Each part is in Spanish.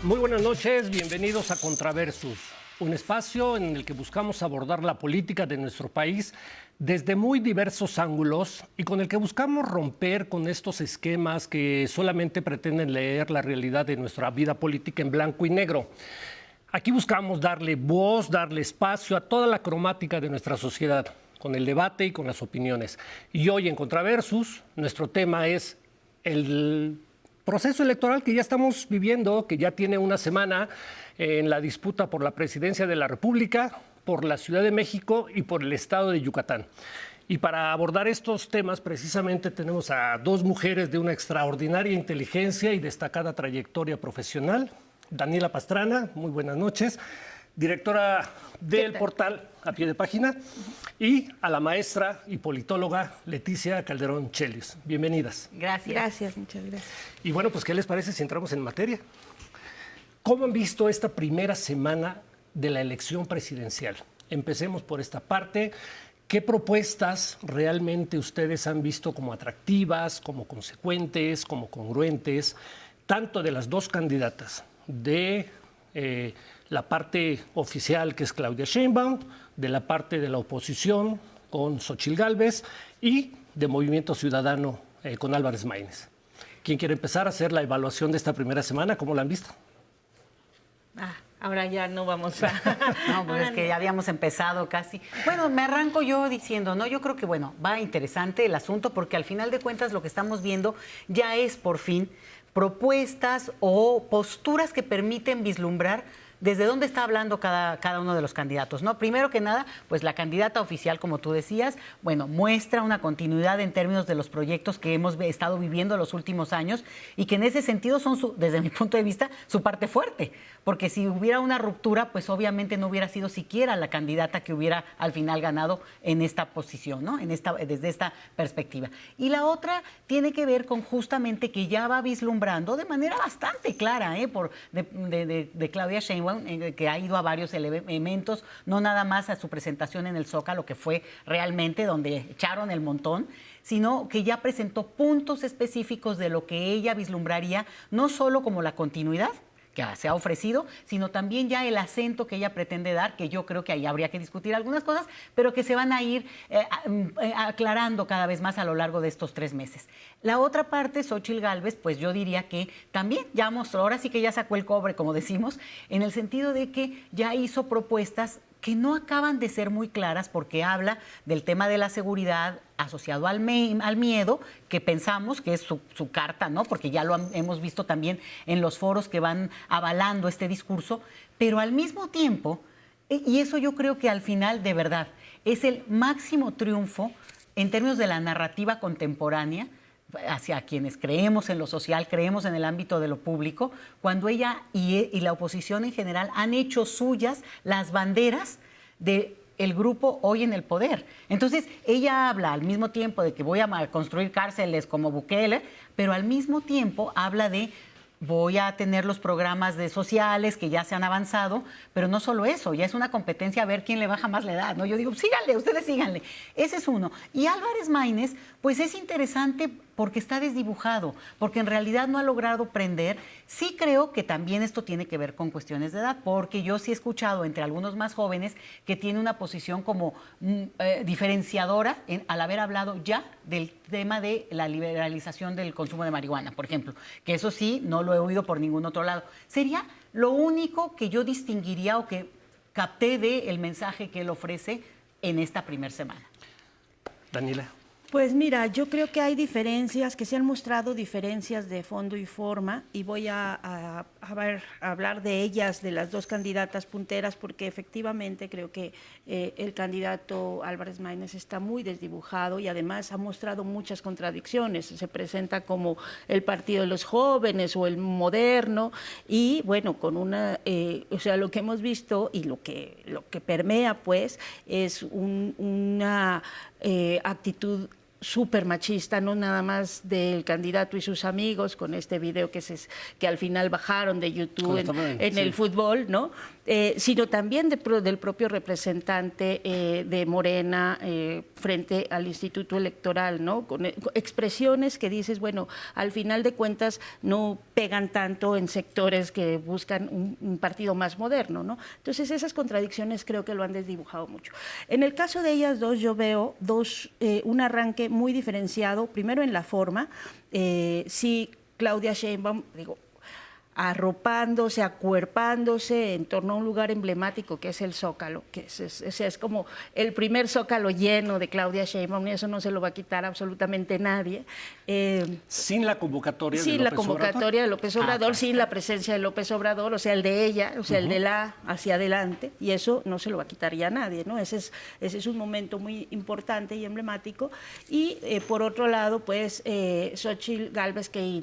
Muy buenas noches, bienvenidos a Contraversus, un espacio en el que buscamos abordar la política de nuestro país desde muy diversos ángulos y con el que buscamos romper con estos esquemas que solamente pretenden leer la realidad de nuestra vida política en blanco y negro. Aquí buscamos darle voz, darle espacio a toda la cromática de nuestra sociedad, con el debate y con las opiniones. Y hoy en Contraversus, nuestro tema es el proceso electoral que ya estamos viviendo, que ya tiene una semana en la disputa por la presidencia de la República, por la Ciudad de México y por el estado de Yucatán. Y para abordar estos temas, precisamente tenemos a dos mujeres de una extraordinaria inteligencia y destacada trayectoria profesional. Daniela Pastrana, muy buenas noches, directora del portal A Pie de Página, y a la maestra y politóloga Leticia Calderón Chelios. Bienvenidas. Gracias. Gracias, muchas gracias. Y bueno, pues, ¿qué les parece si entramos en materia? ¿Cómo han visto esta primera semana de la elección presidencial? Empecemos por esta parte. ¿Qué propuestas realmente ustedes han visto como atractivas, como consecuentes, como congruentes, tanto de las dos candidatas, de la parte oficial, que es Claudia Sheinbaum, de la parte de la oposición, con Xóchitl Gálvez, y de Movimiento Ciudadano, con Álvarez Maínez? ¿Quién quiere empezar a hacer la evaluación de esta primera semana? ¿Cómo la han visto? Ahora ya no vamos a... No, pues es que ya habíamos empezado casi. Bueno, me arranco yo diciendo, ¿no? Yo creo que, bueno, va interesante el asunto porque al final de cuentas lo que estamos viendo ya es por fin propuestas o posturas que permiten vislumbrar desde dónde está hablando cada uno de los candidatos, ¿no? Primero que nada, pues la candidata oficial, como tú decías, bueno, muestra una continuidad en términos de los proyectos que hemos estado viviendo los últimos años y que en ese sentido son, desde mi punto de vista, su parte fuerte. Porque si hubiera una ruptura, pues obviamente no hubiera sido siquiera la candidata que hubiera al final ganado en esta posición, ¿no? Desde esta perspectiva. Y la otra tiene que ver con justamente que ya va vislumbrando de manera bastante clara, de Claudia Sheinbaum, que ha ido a varios elementos, no nada más a su presentación en el Zócalo, que fue realmente donde echaron el montón, sino que ya presentó puntos específicos de lo que ella vislumbraría, no solo como la continuidad que se ha ofrecido, sino también ya el acento que ella pretende dar, que yo creo que ahí habría que discutir algunas cosas, pero que se van a ir aclarando cada vez más a lo largo de estos 3 meses. La otra parte, Xóchitl Gálvez, pues yo diría que también ya mostró, ahora sí que ya sacó el cobre, como decimos, en el sentido de que ya hizo propuestas que no acaban de ser muy claras porque habla del tema de la seguridad asociado al miedo, que pensamos que es su carta, ¿no? Porque ya lo hemos visto también en los foros que van avalando este discurso, pero al mismo tiempo, y eso yo creo que al final, de verdad, es el máximo triunfo en términos de la narrativa contemporánea, hacia quienes creemos en lo social, creemos en el ámbito de lo público, cuando ella y la oposición en general han hecho suyas las banderas del grupo hoy en el poder. Entonces, ella habla al mismo tiempo de que voy a construir cárceles como Bukele, pero al mismo tiempo habla de voy a tener los programas sociales que ya se han avanzado, pero no solo eso, ya es una competencia a ver quién le baja más la edad, ¿no? Yo digo, síganle, ustedes síganle. Ese es uno. Y Álvarez Maínez, pues es interesante porque está desdibujado, porque en realidad no ha logrado prender. Sí creo que también esto tiene que ver con cuestiones de edad, porque yo sí he escuchado entre algunos más jóvenes que tiene una posición como diferenciadora al haber hablado ya del tema de la liberalización del consumo de marihuana, por ejemplo, que eso sí no lo he oído por ningún otro lado. Sería lo único que yo distinguiría o que capté del mensaje que él ofrece en esta primera semana. Daniela. Pues mira, yo creo que hay diferencias, que se han mostrado diferencias de fondo y forma, y voy a hablar de ellas, de las dos candidatas punteras, porque efectivamente creo que el candidato Álvarez Maínez está muy desdibujado y además ha mostrado muchas contradicciones. Se presenta como el partido de los jóvenes o el moderno, y bueno, con una, o sea, lo que hemos visto y lo que permea, pues, es una actitud súper machista, no nada más del candidato y sus amigos, con este video que al final bajaron de YouTube en el fútbol, ¿no? Sino también del propio representante de Morena frente al Instituto Electoral, ¿no? Con expresiones que dices, bueno, al final de cuentas no pegan tanto en sectores que buscan un partido más moderno, ¿no? Entonces esas contradicciones creo que lo han desdibujado mucho. En el caso de ellas dos, yo veo un arranque muy diferenciado, primero en la forma, sí, Claudia Sheinbaum, digo, arropándose, acuerpándose en torno a un lugar emblemático que es el Zócalo, que es como el primer Zócalo lleno de Claudia Sheinbaum, y eso no se lo va a quitar absolutamente nadie. Sin la convocatoria sin de López la convocatoria Obrador. de López Obrador, sin la presencia de López Obrador, o sea, el de ella, o sea, el de la hacia adelante, y eso no se lo va a quitar ya nadie, ¿no? Ese es un momento muy importante y emblemático. Y por otro lado, pues, Xóchitl Gálvez, que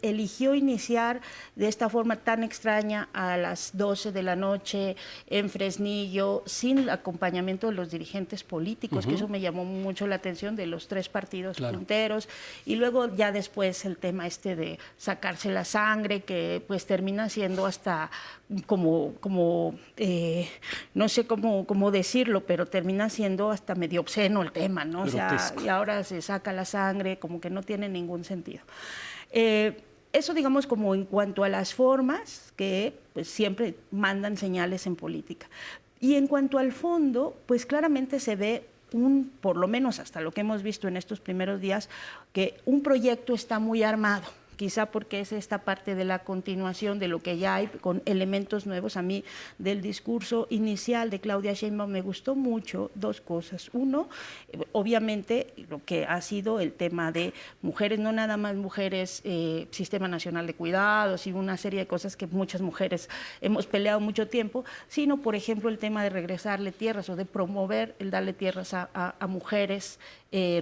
eligió iniciar de esta forma tan extraña a las 12 de la noche en Fresnillo, sin el acompañamiento de los dirigentes políticos, que eso me llamó mucho la atención, de los 3 partidos punteros, y luego ya después el tema de sacarse la sangre, que pues termina siendo hasta como no sé cómo decirlo, pero termina siendo hasta medio obsceno el tema, ¿no? O sea, y ahora se saca la sangre, como que no tiene ningún sentido. Eso, digamos, como en cuanto a las formas, que pues siempre mandan señales en política. Y en cuanto al fondo, pues claramente se ve por lo menos hasta lo que hemos visto en estos primeros días, que un proyecto está muy armado. Quizá porque es esta parte de la continuación de lo que ya hay, con elementos nuevos. A mí, del discurso inicial de Claudia Sheinbaum, me gustó mucho 2 cosas. Uno, obviamente, lo que ha sido el tema de mujeres, no nada más mujeres, Sistema Nacional de Cuidados y una serie de cosas que muchas mujeres hemos peleado mucho tiempo, sino, por ejemplo, el tema de regresarle tierras o de promover el darle tierras a mujeres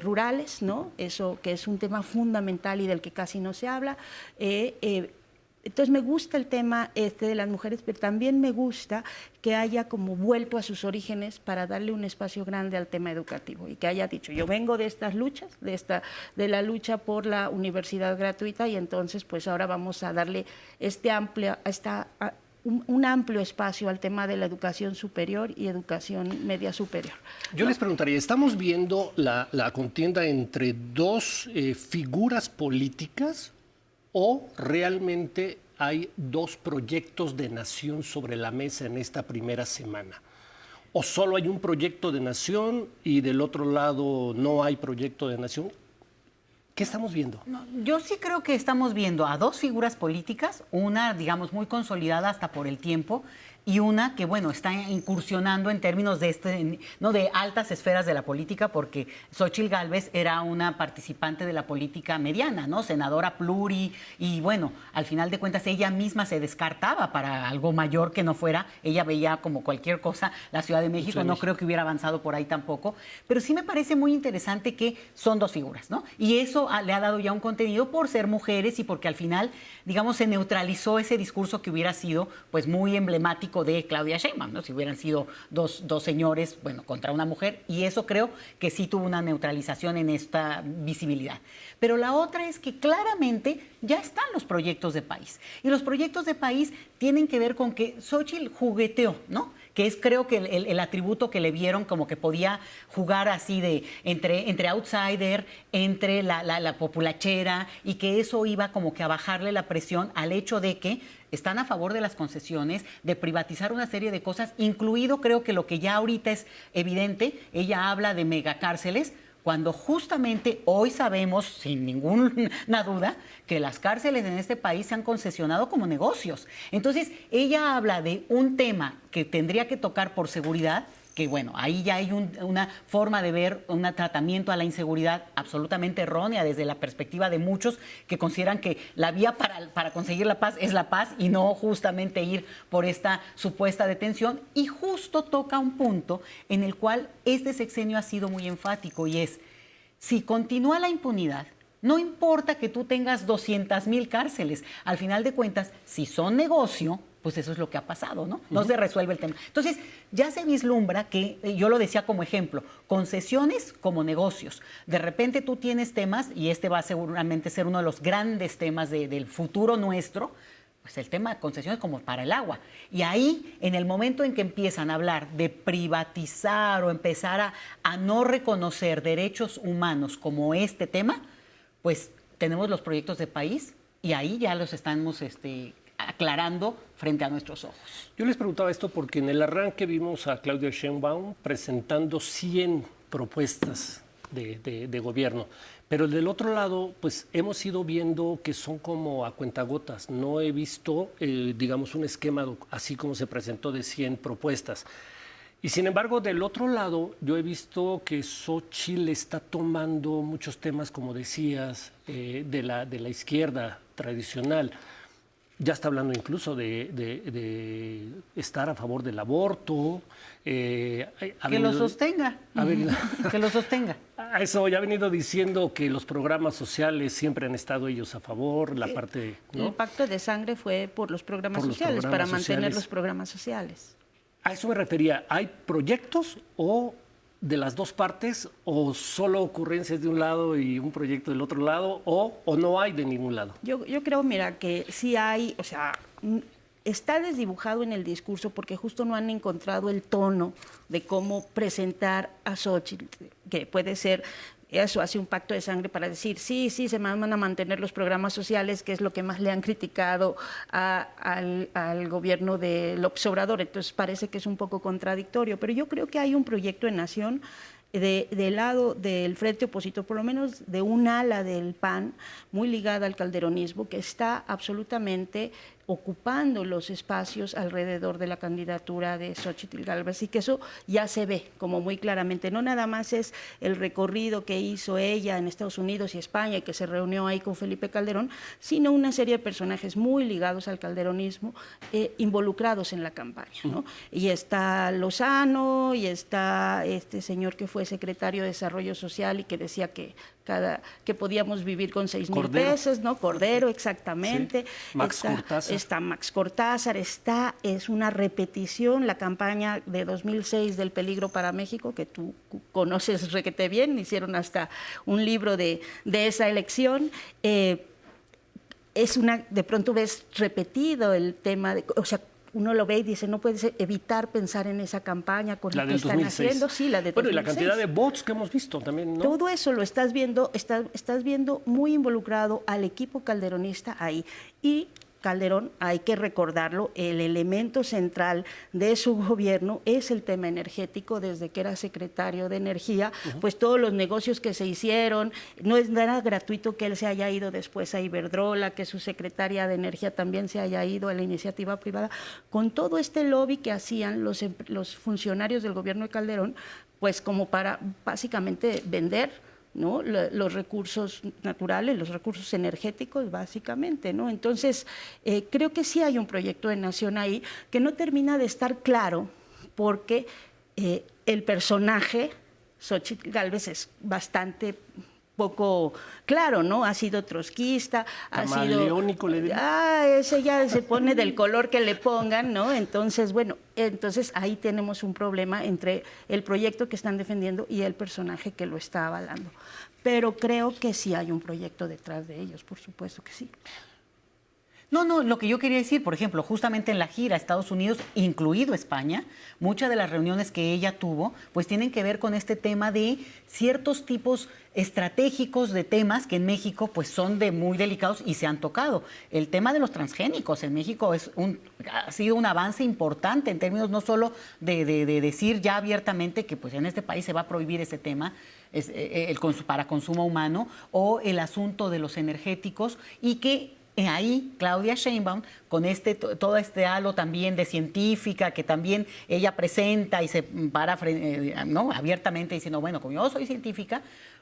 rurales, ¿no? Eso que es un tema fundamental y del que casi no se habla. Entonces me gusta el tema de las mujeres, pero también me gusta que haya como vuelto a sus orígenes para darle un espacio grande al tema educativo, y que haya dicho, yo vengo de estas luchas, de la lucha por la universidad gratuita, y entonces pues ahora vamos a darle un amplio espacio al tema de la educación superior y educación media superior. Yo les preguntaría, ¿estamos viendo la contienda entre 2 figuras políticas o realmente hay 2 proyectos de nación sobre la mesa en esta primera semana? ¿O solo hay un proyecto de nación y del otro lado no hay proyecto de nación? ¿Qué estamos viendo? No, yo sí creo que estamos viendo a 2 figuras políticas, una, digamos, muy consolidada hasta por el tiempo, y una que, bueno, está incursionando en términos de no de altas esferas de la política, porque Xóchitl Gálvez era una participante de la política mediana, ¿no? Senadora pluri, y bueno, al final de cuentas ella misma se descartaba para algo mayor que no fuera, ella veía como cualquier cosa la Ciudad de México, no creo que hubiera avanzado por ahí tampoco, pero sí me parece muy interesante que son 2 figuras, ¿no? Y eso le ha dado ya un contenido por ser mujeres y porque al final, digamos, se neutralizó ese discurso que hubiera sido pues muy emblemático de Claudia Sheinbaum, ¿no? Si hubieran sido dos señores, bueno, contra una mujer, y eso creo que sí tuvo una neutralización en esta visibilidad. Pero la otra es que claramente ya están los proyectos de país, y los proyectos de país tienen que ver con que Xóchitl jugueteó, ¿no? Que es, creo que el atributo que le vieron, como que podía jugar así de entre outsider, entre la populachera, y que eso iba como que a bajarle la presión al hecho de que están a favor de las concesiones, de privatizar una serie de cosas, incluido creo que lo que ya ahorita es evidente, ella habla de megacárceles, cuando justamente hoy sabemos, sin ninguna duda, que las cárceles en este país se han concesionado como negocios. Entonces, ella habla de un tema que tendría que tocar por seguridad, que bueno, ahí ya hay una forma de ver un tratamiento a la inseguridad absolutamente errónea desde la perspectiva de muchos que consideran que la vía para conseguir la paz es la paz y no justamente ir por esta supuesta detención. Y justo toca un punto en el cual este sexenio ha sido muy enfático, y es, si continúa la impunidad, No importa que tú tengas 200,000 cárceles. Al final de cuentas, si son negocio, pues eso es lo que ha pasado, ¿no? No se resuelve el tema. Entonces, ya se vislumbra que, yo lo decía como ejemplo, concesiones como negocios. De repente tú tienes temas, y este va a seguramente ser uno de los grandes temas del futuro nuestro, pues el tema de concesiones como para el agua. Y ahí, en el momento en que empiezan a hablar de privatizar o empezar a no reconocer derechos humanos como este tema, pues tenemos los proyectos de país y ahí ya los estamos aclarando frente a nuestros ojos. Yo les preguntaba esto porque en el arranque vimos a Claudia Sheinbaum presentando 100 propuestas de gobierno, pero del otro lado, pues hemos ido viendo que son como a cuentagotas. No he visto, digamos, un esquema así como se presentó de 100 propuestas. Y sin embargo, del otro lado, yo he visto que Xóchitl está tomando muchos temas, como decías, de la izquierda tradicional. Ya está hablando incluso de estar a favor del aborto. Que lo sostenga. Que lo sostenga. A eso ya ha venido diciendo que los programas sociales siempre han estado ellos a favor, la parte, ¿no? El pacto de sangre fue por los programas sociales, para mantener los programas sociales. A eso me refería. ¿Hay proyectos o de las dos partes o solo ocurrencias de un lado y un proyecto del otro lado o no hay de ningún lado? Yo creo, mira, que sí hay, o sea, está desdibujado en el discurso porque justo no han encontrado el tono de cómo presentar a Xóchitl, que puede ser... Eso hace un pacto de sangre para decir, sí, se van a mantener los programas sociales, que es lo que más le han criticado al gobierno de López Obrador. Entonces parece que es un poco contradictorio, pero yo creo que hay un proyecto de nación del lado del frente opositor, por lo menos de un ala del PAN, muy ligada al calderonismo, que está absolutamente ocupando los espacios alrededor de la candidatura de Xóchitl Gálvez, y que eso ya se ve como muy claramente. No nada más es el recorrido que hizo ella en Estados Unidos y España y que se reunió ahí con Felipe Calderón, sino una serie de personajes muy ligados al calderonismo involucrados en la campaña, ¿no? Y está Lozano y está este señor que fue secretario de Desarrollo Social y que decía que podíamos vivir con 6,000 pesos, ¿no? Cordero, exactamente. Sí. Cortázar. Está Max Cortázar, es una repetición, la campaña de 2006 del peligro para México, que tú conoces requete bien, hicieron hasta un libro de esa elección. De pronto ves repetido el tema, o sea, uno lo ve y dice, no puedes evitar pensar en esa campaña con lo que están 2006. haciendo. Sí, la de 2006. Bueno, y la cantidad de bots que hemos visto también, ¿no? Todo eso lo estás viendo, estás viendo muy involucrado al equipo calderonista ahí. Y Calderón, hay que recordarlo, el elemento central de su gobierno es el tema energético. Desde que era secretario de Energía, pues todos los negocios que se hicieron, no era gratuito que él se haya ido después a Iberdrola, que su secretaria de Energía también se haya ido a la iniciativa privada, con todo este lobby que hacían los funcionarios del gobierno de Calderón, pues como para básicamente vender, ¿no? Los recursos naturales, los recursos energéticos, básicamente, ¿no? Entonces, creo que sí hay un proyecto de nación ahí que no termina de estar claro porque el personaje, Xóchitl Gálvez, es bastante poco claro, ¿no? Ha sido trotskista, camaleónico, le digo. Ese ya se pone del color que le pongan, ¿no? Entonces, bueno, ahí tenemos un problema entre el proyecto que están defendiendo y el personaje que lo está avalando. Pero creo que sí hay un proyecto detrás de ellos, por supuesto que sí. No, lo que yo quería decir, por ejemplo, justamente en la gira a Estados Unidos, incluido España, muchas de las reuniones que ella tuvo, pues tienen que ver con este tema de ciertos tipos estratégicos de temas que en México pues son muy delicados y se han tocado. El tema de los transgénicos en México ha sido un avance importante en términos no solo de decir ya abiertamente que pues en este país se va a prohibir ese tema para consumo humano, o el asunto de los energéticos, y que ahí Claudia Sheinbaum, con todo este halo también de científica que también ella presenta y se para ¿no? abiertamente diciendo, bueno, como yo soy científica,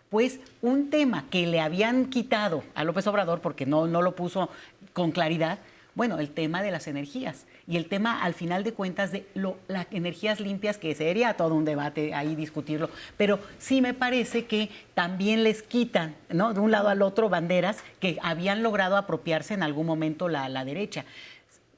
pues un tema que le habían quitado a López Obrador porque no lo puso con claridad, Bueno, el tema de las energías y el tema, al final de cuentas, de las energías limpias, que sería todo un debate ahí discutirlo, pero sí me parece que también les quitan, ¿no?, de un lado al otro banderas que habían logrado apropiarse en algún momento la derecha.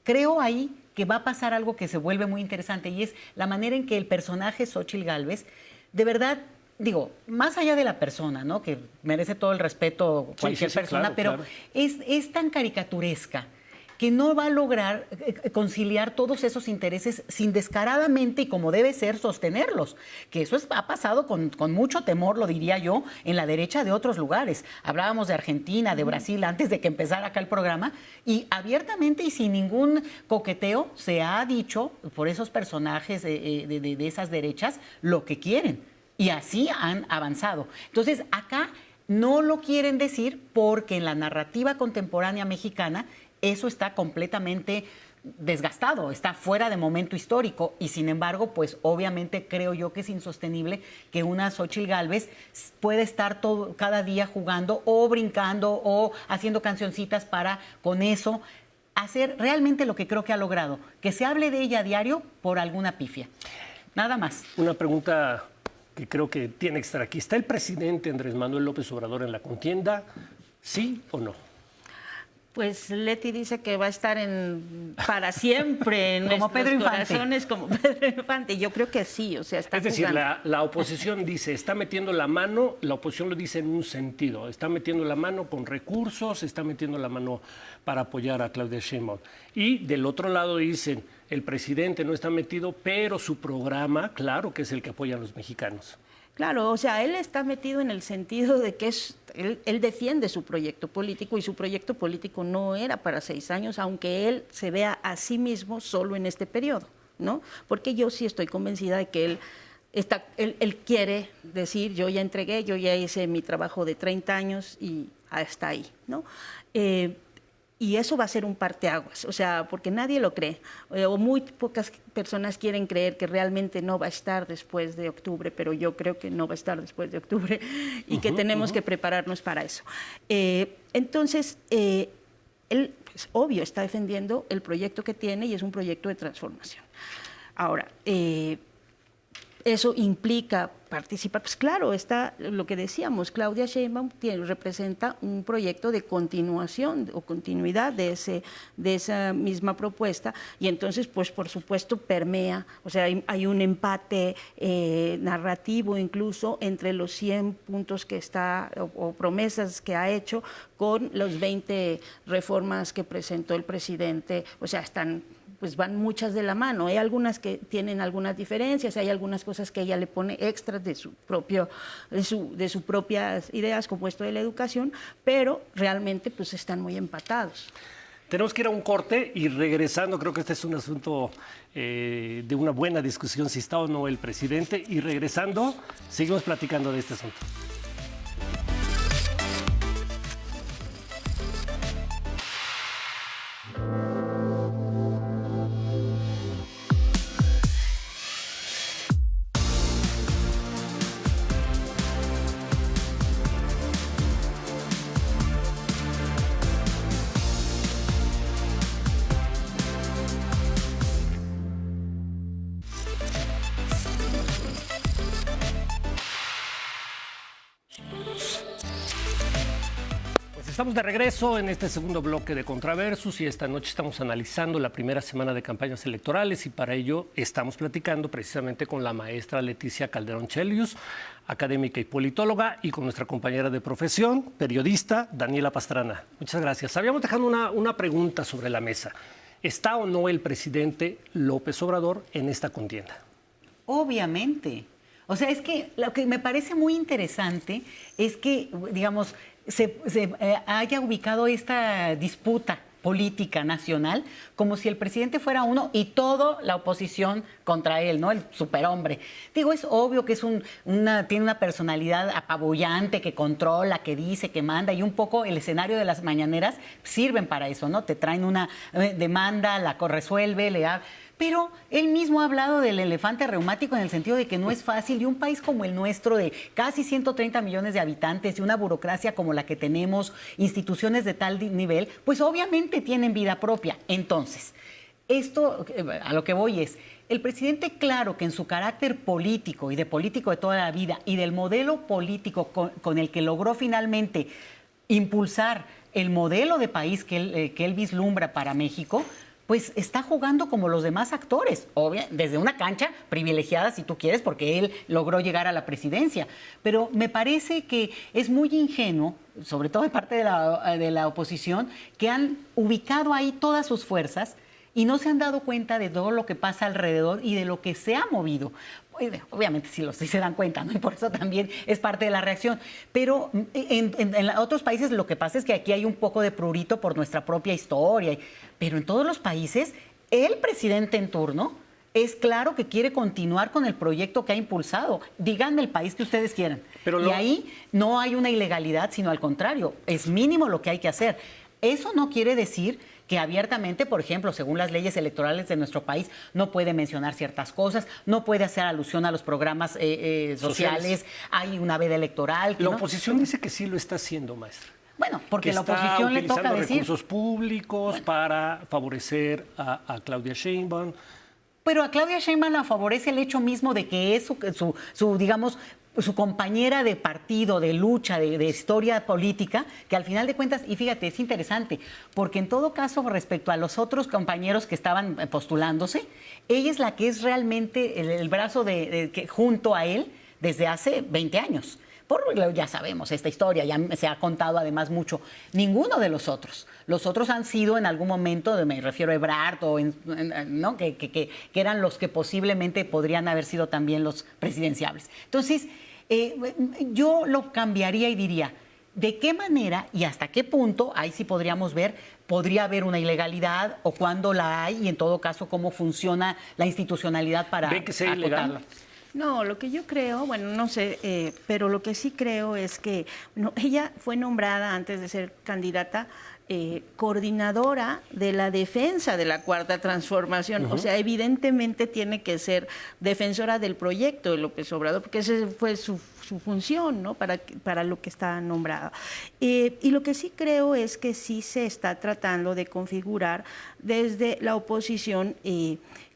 Creo ahí que va a pasar algo que se vuelve muy interesante, y es la manera en que el personaje Xóchitl Gálvez, de verdad, digo, más allá de la persona, ¿no?, que merece todo el respeto cualquier persona, claro, pero claro. Es tan caricaturesca que no va a lograr conciliar todos esos intereses sin descaradamente y como debe ser sostenerlos, que eso ha pasado con mucho temor, lo diría yo, en la derecha de otros lugares. Hablábamos de Argentina, de Brasil, antes de que empezara acá el programa, y abiertamente y sin ningún coqueteo se ha dicho por esos personajes de esas derechas lo que quieren, y así han avanzado. Entonces, acá no lo quieren decir porque en la narrativa contemporánea mexicana eso está completamente desgastado, está fuera de momento histórico, y sin embargo, pues obviamente creo yo que es insostenible que una Xóchitl Gálvez pueda estar cada día jugando o brincando o haciendo cancioncitas para con eso hacer realmente lo que creo que ha logrado, que se hable de ella a diario por alguna pifia. Nada más. Una pregunta que creo que tiene que estar aquí. ¿Está el presidente Andrés Manuel López Obrador en la contienda? ¿Sí o no? Pues Leti dice que va a estar para siempre en como Pedro Infante. Corazones, como Pedro Infante. Yo creo que sí, o sea, está Es decir, jugando. la oposición dice, está metiendo la mano, la oposición lo dice en un sentido, está metiendo la mano con recursos, está metiendo la mano para apoyar a Claudia Sheinbaum. Y del otro lado dicen, el presidente no está metido, pero su programa, claro que es el que apoyan los mexicanos. Claro, o sea, él está metido en el sentido de que él defiende su proyecto político, y su proyecto político no era para 6 años, aunque él se vea a sí mismo solo en este periodo, ¿no? Porque yo sí estoy convencida de que él quiere decir, yo ya entregué, yo ya hice mi trabajo de 30 años y hasta ahí, ¿no? Y eso va a ser un parteaguas, o sea, porque nadie lo cree, o muy pocas personas quieren creer que realmente no va a estar después de octubre, pero yo creo que no va a estar después de octubre y que tenemos que prepararnos para eso. Entonces, él, pues, obvio, está defendiendo el proyecto que tiene, y es un proyecto de transformación. Ahora, eso implica participar. Pues claro, está lo que decíamos, Claudia Sheinbaum representa un proyecto de continuación o continuidad de esa misma propuesta, y entonces, pues por supuesto, permea, o sea, hay un empate narrativo incluso entre los 100 puntos que está o promesas que ha hecho con los 20 reformas que presentó el presidente, o sea, pues van muchas de la mano. Hay algunas que tienen algunas diferencias, hay algunas cosas que ella le pone extras de sus propias ideas, como esto de la educación, pero realmente pues están muy empatados. Tenemos que ir a un corte, y regresando, creo que este es un asunto de una buena discusión, si está o no el presidente, y regresando, seguimos platicando de este asunto. Estamos de regreso en este segundo bloque de Contraversus, y esta noche estamos analizando la primera semana de campañas electorales, y para ello estamos platicando precisamente con la maestra Leticia Calderón Chelius, académica y politóloga, y con nuestra compañera de profesión, periodista, Daniela Pastrana. Muchas gracias. Habíamos dejado una pregunta sobre la mesa. ¿Está o no el presidente López Obrador en esta contienda? Obviamente. O sea, es que lo que me parece muy interesante es que, digamos, se haya ubicado esta disputa política nacional como si el presidente fuera uno y toda la oposición contra él, ¿no? El superhombre. Digo, es obvio que tiene una personalidad apabullante, que controla, que dice, que manda, y un poco el escenario de las mañaneras sirven para eso, ¿no? Te traen una demanda, la resuelve, Pero él mismo ha hablado del elefante reumático en el sentido de que no es fácil y un país como el nuestro de casi 130 millones de habitantes y una burocracia como la que tenemos, instituciones de tal nivel, pues obviamente tienen vida propia. Entonces, esto a lo que voy es, el presidente, claro que en su carácter político y de político de toda la vida y del modelo político con el que logró finalmente impulsar el modelo de país que él vislumbra para México, pues está jugando como los demás actores, desde una cancha privilegiada, si tú quieres, porque él logró llegar a la presidencia. Pero me parece que es muy ingenuo, sobre todo de parte de la oposición, que han ubicado ahí todas sus fuerzas y no se han dado cuenta de todo lo que pasa alrededor y de lo que se ha movido. Obviamente sí se dan cuenta, ¿no? Y por eso también es parte de la reacción. Pero en otros países lo que pasa es que aquí hay un poco de prurito por nuestra propia historia. Pero en todos los países, el presidente en turno es claro que quiere continuar con el proyecto que ha impulsado. Díganme el país que ustedes quieran. Y ahí no hay una ilegalidad, sino al contrario, es mínimo lo que hay que hacer. Eso no quiere decir que abiertamente, por ejemplo, según las leyes electorales de nuestro país, no puede mencionar ciertas cosas, no puede hacer alusión a los programas sociales, hay una veda electoral. La oposición dice que sí lo está haciendo, maestra. Bueno, porque la oposición le toca decir... recursos públicos para favorecer a Claudia Sheinbaum. Pero a Claudia Sheinbaum la favorece el hecho mismo de que es digamos, su compañera de partido, de lucha, de historia política, que al final de cuentas, y fíjate, es interesante, porque en todo caso, respecto a los otros compañeros que estaban postulándose, ella es la que es realmente el brazo que junto a él desde hace 20 años. Ya sabemos esta historia, ya se ha contado además mucho. Ninguno de los otros. Los otros han sido en algún momento, me refiero a Ebrard, ¿no? que eran los que posiblemente podrían haber sido también los presidenciables. Entonces, yo lo cambiaría y diría, ¿de qué manera y hasta qué punto, ahí sí podríamos ver, podría haber una ilegalidad o cuándo la hay y en todo caso cómo funciona la institucionalidad para ¿Ve que sea ilegal? No, lo que yo creo, bueno, no sé, pero lo que sí creo es que ella fue nombrada antes de ser candidata coordinadora de la defensa de la Cuarta Transformación. O sea, evidentemente tiene que ser defensora del proyecto de López Obrador, porque esa fue su función, ¿no? Para lo que está nombrada. Y lo que sí creo es que sí se está tratando de configurar desde la oposición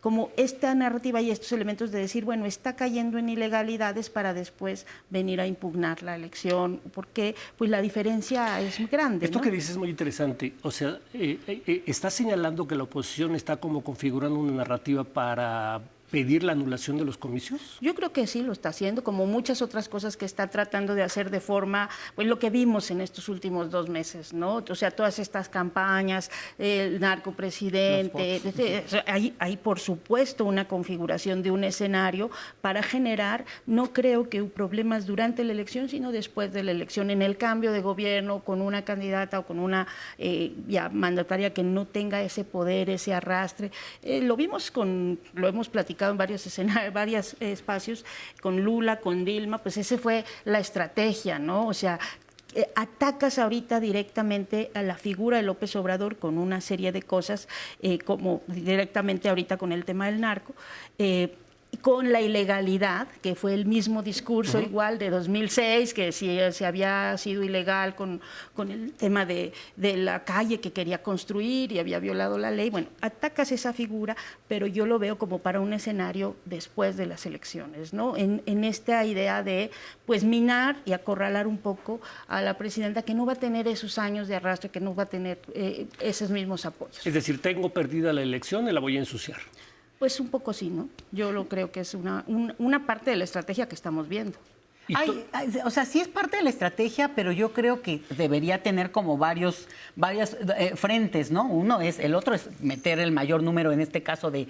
como esta narrativa y estos elementos de decir, bueno, está cayendo en ilegalidades para después venir a impugnar la elección, porque pues la diferencia es muy grande. Esto ¿no? que dices es muy interesante. O sea, está señalando que la oposición está como configurando una narrativa para pedir la anulación de los comicios. Yo creo que sí lo está haciendo, como muchas otras cosas que está tratando de hacer de forma, pues lo que vimos en estos últimos 2 meses, ¿no? O sea, todas estas campañas, el narcopresidente, hay por supuesto una configuración de un escenario para generar, no creo que problemas durante la elección, sino después de la elección, en el cambio de gobierno, con una candidata o con una ya mandataria que no tenga ese poder, ese arrastre. Lo vimos lo hemos platicado en varios escenarios, varios espacios, con Lula, con Dilma, pues esa fue la estrategia, ¿no? O sea, atacas ahorita directamente a la figura de López Obrador con una serie de cosas, como directamente ahorita con el tema del narco, con la ilegalidad, que fue el mismo discurso igual de 2006, que si se había sido ilegal con el tema de la calle que quería construir y había violado la ley. Bueno, atacas esa figura, pero yo lo veo como para un escenario después de las elecciones, ¿no? En esta idea de pues minar y acorralar un poco a la presidenta, que no va a tener esos años de arrastre, que no va a tener esos mismos apoyos. Es decir, tengo perdida la elección y la voy a ensuciar. Pues un poco sí, ¿no? Yo lo creo que es una parte de la estrategia que estamos viendo. O sea, sí es parte de la estrategia, pero yo creo que debería tener como varios frentes, ¿no? El otro es meter el mayor número, en este caso, de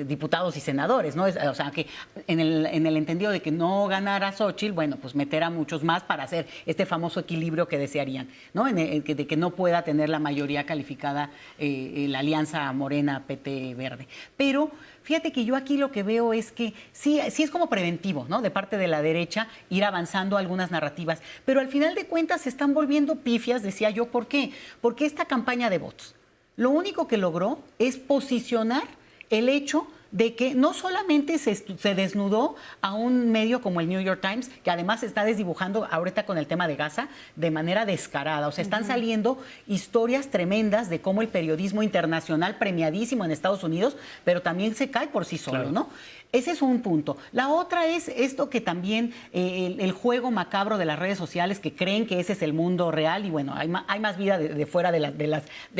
diputados y senadores, ¿no? O sea, que en el entendido de que no ganara Xóchitl, bueno, pues meter a muchos más para hacer este famoso equilibrio que desearían, ¿no? De que no pueda tener la mayoría calificada la alianza Morena, PT, Verde. Pero fíjate que yo aquí lo que veo es que sí es como preventivo, ¿no? De parte de la derecha, ir avanzando algunas narrativas. Pero al final de cuentas se están volviendo pifias, decía yo. ¿Por qué? Porque esta campaña de votos, lo único que logró es posicionar el hecho de que no solamente se desnudó a un medio como el New York Times, que además se está desdibujando ahorita con el tema de Gaza de manera descarada. O sea, están saliendo historias tremendas de cómo el periodismo internacional, premiadísimo en Estados Unidos, pero también se cae por sí solo, Claro. ¿no? Ese es un punto. La otra es esto que también, el juego macabro de las redes sociales, que creen que ese es el mundo real, y bueno, hay más vida de fuera de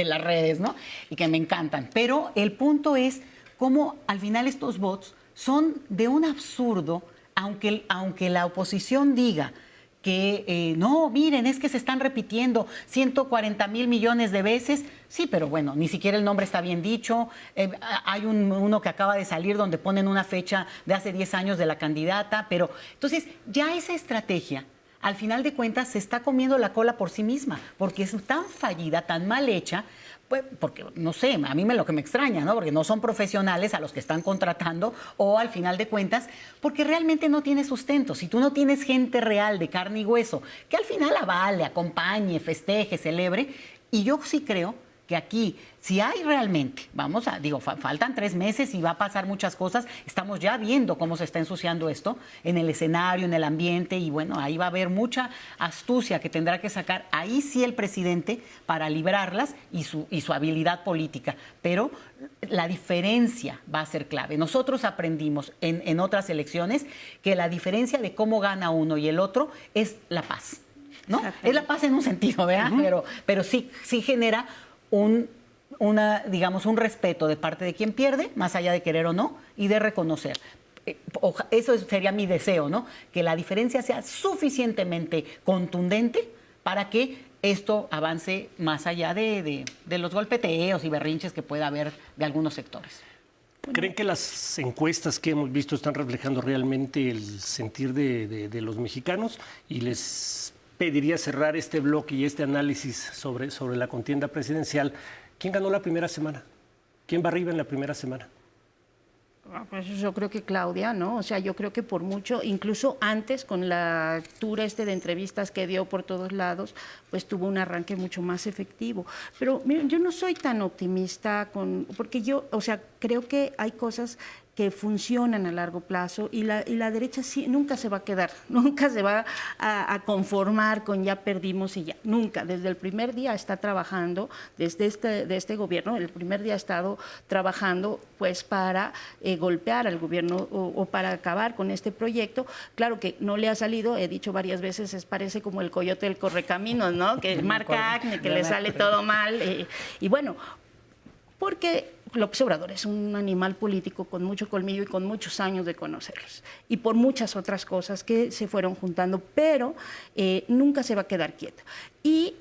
las redes, ¿no? Y que me encantan. Pero el punto es cómo al final estos bots son de un absurdo, aunque la oposición diga que no, miren, es que se están repitiendo 140,000 millones de veces. Sí, pero bueno, ni siquiera el nombre está bien dicho. Hay uno que acaba de salir donde ponen una fecha de hace 10 años de la candidata, pero entonces ya esa estrategia, al final de cuentas, se está comiendo la cola por sí misma, porque es tan fallida, tan mal hecha. Pues, porque, no sé, a mí lo que me extraña, ¿no? Porque no son profesionales a los que están contratando, o al final de cuentas, porque realmente no tiene sustento. Si tú no tienes gente real de carne y hueso, que al final avale, acompañe, festeje, celebre, y yo sí creo que aquí, si hay realmente, faltan 3 meses y va a pasar muchas cosas, estamos ya viendo cómo se está ensuciando esto en el escenario, en el ambiente, y bueno, ahí va a haber mucha astucia que tendrá que sacar ahí sí el presidente para librarlas y su habilidad política, pero la diferencia va a ser clave. Nosotros aprendimos en otras elecciones que la diferencia de cómo gana uno y el otro es la paz, ¿no? Es la paz en un sentido, ¿verdad? Pero sí genera un respeto de parte de quien pierde, más allá de querer o no, y de reconocer. Eso sería mi deseo, ¿no? Que la diferencia sea suficientemente contundente para que esto avance más allá de los golpeteos y berrinches que pueda haber de algunos sectores. ¿Creen que las encuestas que hemos visto están reflejando realmente el sentir de los mexicanos? Y les pediría cerrar este bloque y este análisis sobre la contienda presidencial. ¿Quién ganó la primera semana? ¿Quién va arriba en la primera semana? Pues yo creo que Claudia, ¿no? O sea, yo creo que por mucho, incluso antes con la tour de entrevistas que dio por todos lados, pues tuvo un arranque mucho más efectivo. Pero miren, yo no soy tan optimista porque yo, o sea, creo que hay cosas que funcionan a largo plazo y la derecha sí, nunca se va a quedar, nunca se va a conformar con ya perdimos y ya, nunca. Desde el primer día está trabajando, desde este gobierno, el primer día ha estado trabajando pues para golpear al gobierno o para acabar con este proyecto. Claro que no le ha salido, he dicho varias veces, parece como el coyote del correcaminos, ¿no? Que marca acné, que le sale todo mal. Y bueno, porque López Obrador es un animal político con mucho colmillo y con muchos años de conocerlos. Y por muchas otras cosas que se fueron juntando, pero nunca se va a quedar quieto. Y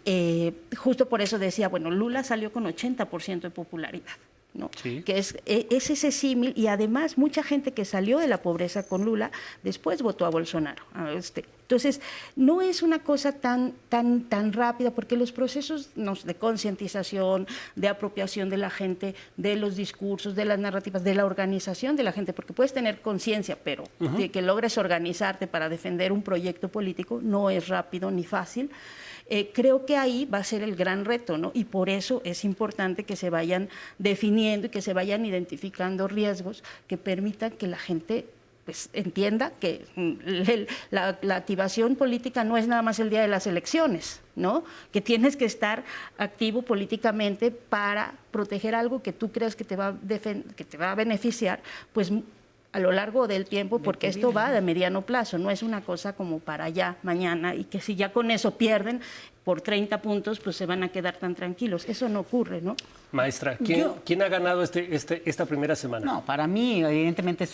justo por eso decía, bueno, Lula salió con 80% de popularidad, ¿no? Sí. Que es ese símil, y además mucha gente que salió de la pobreza con Lula después votó a Bolsonaro. Entonces, no es una cosa tan rápida, porque los procesos de concientización, de apropiación de la gente, de los discursos, de las narrativas, de la organización de la gente, porque puedes tener conciencia, pero de que logres organizarte para defender un proyecto político no es rápido ni fácil. Creo que ahí va a ser el gran reto, ¿no? Y por eso es importante que se vayan definiendo y que se vayan identificando riesgos que permitan que la gente pues entienda que la activación política no es nada más el día de las elecciones, ¿no? Que tienes que estar activo políticamente para proteger algo que tú crees que te va a beneficiar, pues a lo largo del tiempo, porque esto va de mediano plazo, no es una cosa como para allá, mañana, y que si ya con eso pierden por 30 puntos, pues se van a quedar tan tranquilos. Eso no ocurre, ¿no? Maestra, ¿quién ha ganado esta primera semana? No, para mí, evidentemente,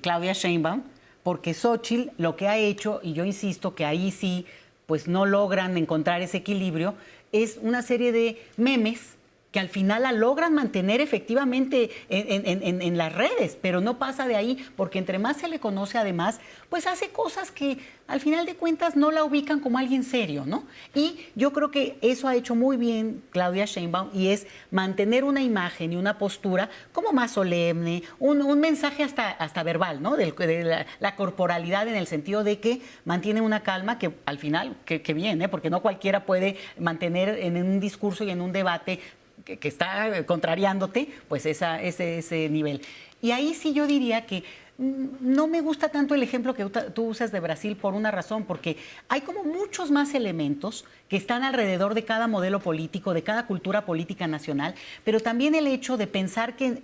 Claudia Sheinbaum, porque Xóchitl lo que ha hecho, y yo insisto que ahí sí, pues no logran encontrar ese equilibrio, es una serie de memes que al final la logran mantener efectivamente en las redes, pero no pasa de ahí, porque entre más se le conoce además, pues hace cosas que al final de cuentas no la ubican como alguien serio, ¿no? Y yo creo que eso ha hecho muy bien Claudia Sheinbaum, y es mantener una imagen y una postura como más solemne, un mensaje hasta verbal, ¿no? De la corporalidad, en el sentido de que mantiene una calma que al final, que bien, ¿eh? Porque no cualquiera puede mantener en un discurso y en un debate que está contrariándote, pues ese nivel. Y ahí sí yo diría que no me gusta tanto el ejemplo que tú usas de Brasil por una razón, porque hay como muchos más elementos que están alrededor de cada modelo político, de cada cultura política nacional, pero también el hecho de pensar que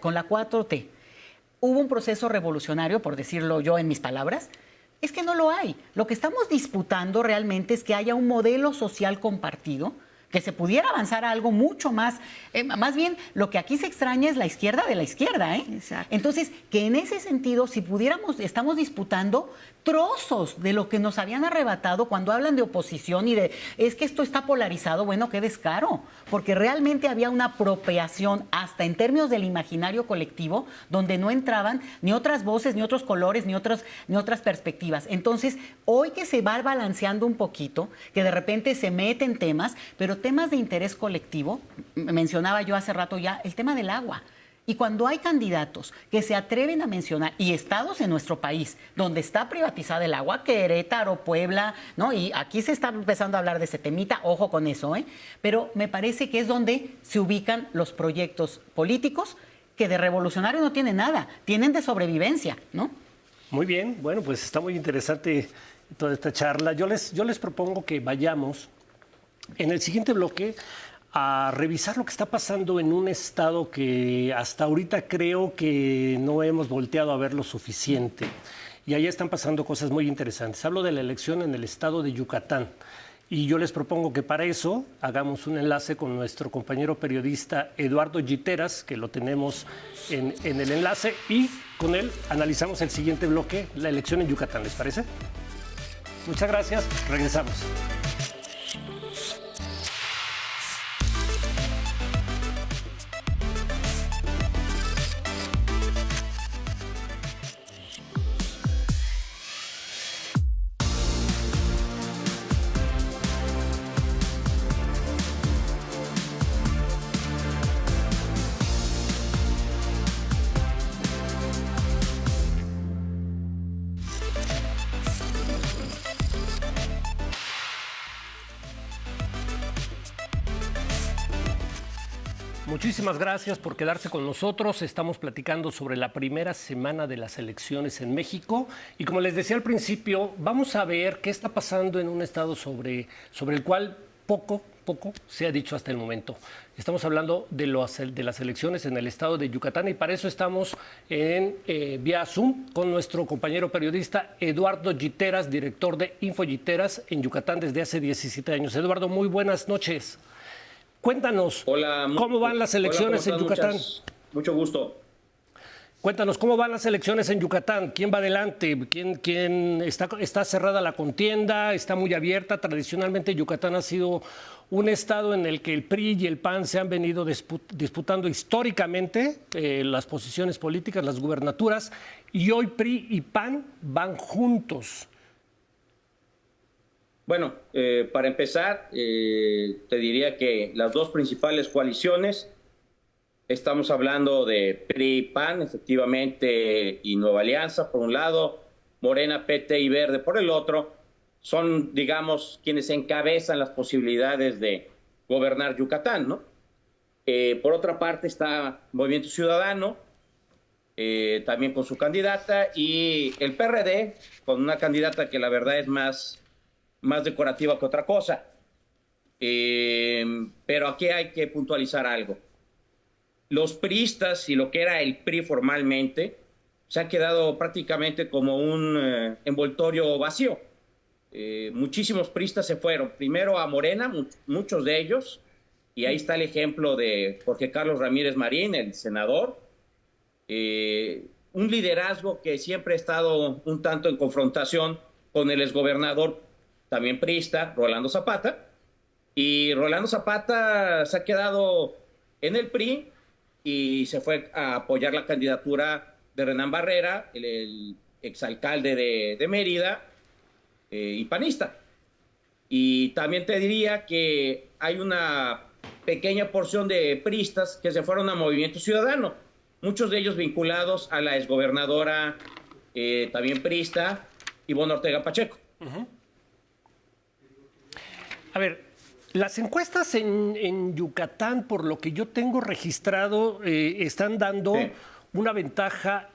con la 4T hubo un proceso revolucionario, por decirlo yo en mis palabras, es que no lo hay. Lo que estamos disputando realmente es que haya un modelo social compartido, que se pudiera avanzar a algo mucho más, más bien lo que aquí se extraña es la izquierda de la izquierda, ¿eh? Exacto. Entonces, que en ese sentido, si pudiéramos, estamos disputando trozos de lo que nos habían arrebatado cuando hablan de oposición y de, es que esto está polarizado, bueno, qué descaro, porque realmente había una apropiación hasta en términos del imaginario colectivo, donde no entraban ni otras voces, ni otros colores, ni otras perspectivas. Entonces, hoy que se va balanceando un poquito, que de repente se meten temas, pero temas de interés colectivo, mencionaba yo hace rato ya, el tema del agua. Y cuando hay candidatos que se atreven a mencionar, y estados en nuestro país donde está privatizada el agua, Querétaro, Puebla, ¿no? Y aquí se está empezando a hablar de ese temita, ojo con eso, ¿eh? Pero me parece que es donde se ubican los proyectos políticos que de revolucionario no tienen nada, tienen de sobrevivencia, ¿no? Muy bien, bueno, pues está muy interesante toda esta charla. Yo les propongo que vayamos en el siguiente bloque a revisar lo que está pasando en un estado que hasta ahorita creo que no hemos volteado a ver lo suficiente. Y ahí están pasando cosas muy interesantes. Hablo de la elección en el estado de Yucatán. Y yo les propongo que para eso hagamos un enlace con nuestro compañero periodista Eduardo Giteras, que lo tenemos en el enlace, y con él analizamos el siguiente bloque, la elección en Yucatán. ¿Les parece? Muchas gracias. Regresamos. Muchísimas gracias por quedarse con nosotros. Estamos platicando sobre la primera semana de las elecciones en México. Y como les decía al principio, vamos a ver qué está pasando en un estado sobre el cual poco se ha dicho hasta el momento. Estamos hablando de las elecciones en el estado de Yucatán y para eso estamos vía Zoom con nuestro compañero periodista Eduardo Giteras, director de Info Giteras en Yucatán desde hace 17 años. Eduardo, muy buenas noches. Cuéntanos, ¿cómo van las elecciones en Yucatán? Mucho gusto. Cuéntanos, ¿cómo van las elecciones en Yucatán? ¿Quién va adelante? ¿Quién está cerrada la contienda? ¿Está muy abierta? Tradicionalmente Yucatán ha sido un estado en el que el PRI y el PAN se han venido disputando históricamente las posiciones políticas, las gubernaturas, y hoy PRI y PAN van juntos. Bueno, para empezar, te diría que las dos principales coaliciones, estamos hablando de PRI-PAN, efectivamente, y Nueva Alianza, por un lado, Morena, PT y Verde, por el otro, son, digamos, quienes encabezan las posibilidades de gobernar Yucatán, ¿no? Por otra parte está Movimiento Ciudadano, también con su candidata, y el PRD, con una candidata que la verdad es más decorativa que otra cosa. Pero aquí hay que puntualizar algo. Los priistas y lo que era el PRI formalmente se ha quedado prácticamente como un envoltorio vacío. Muchísimos priistas se fueron. Primero a Morena, muchos de ellos, y ahí está el ejemplo de Jorge Carlos Ramírez Marín, el senador. Un liderazgo que siempre ha estado un tanto en confrontación con el exgobernador también priista, Rolando Zapata, y Rolando Zapata se ha quedado en el PRI y se fue a apoyar la candidatura de Renán Barrera, el exalcalde de Mérida, y panista. Y también te diría que hay una pequeña porción de priistas que se fueron a Movimiento Ciudadano, muchos de ellos vinculados a la exgobernadora, también priista, Ivonne Ortega Pacheco. A ver, Las encuestas en Yucatán, por lo que yo tengo registrado, están dando una ventaja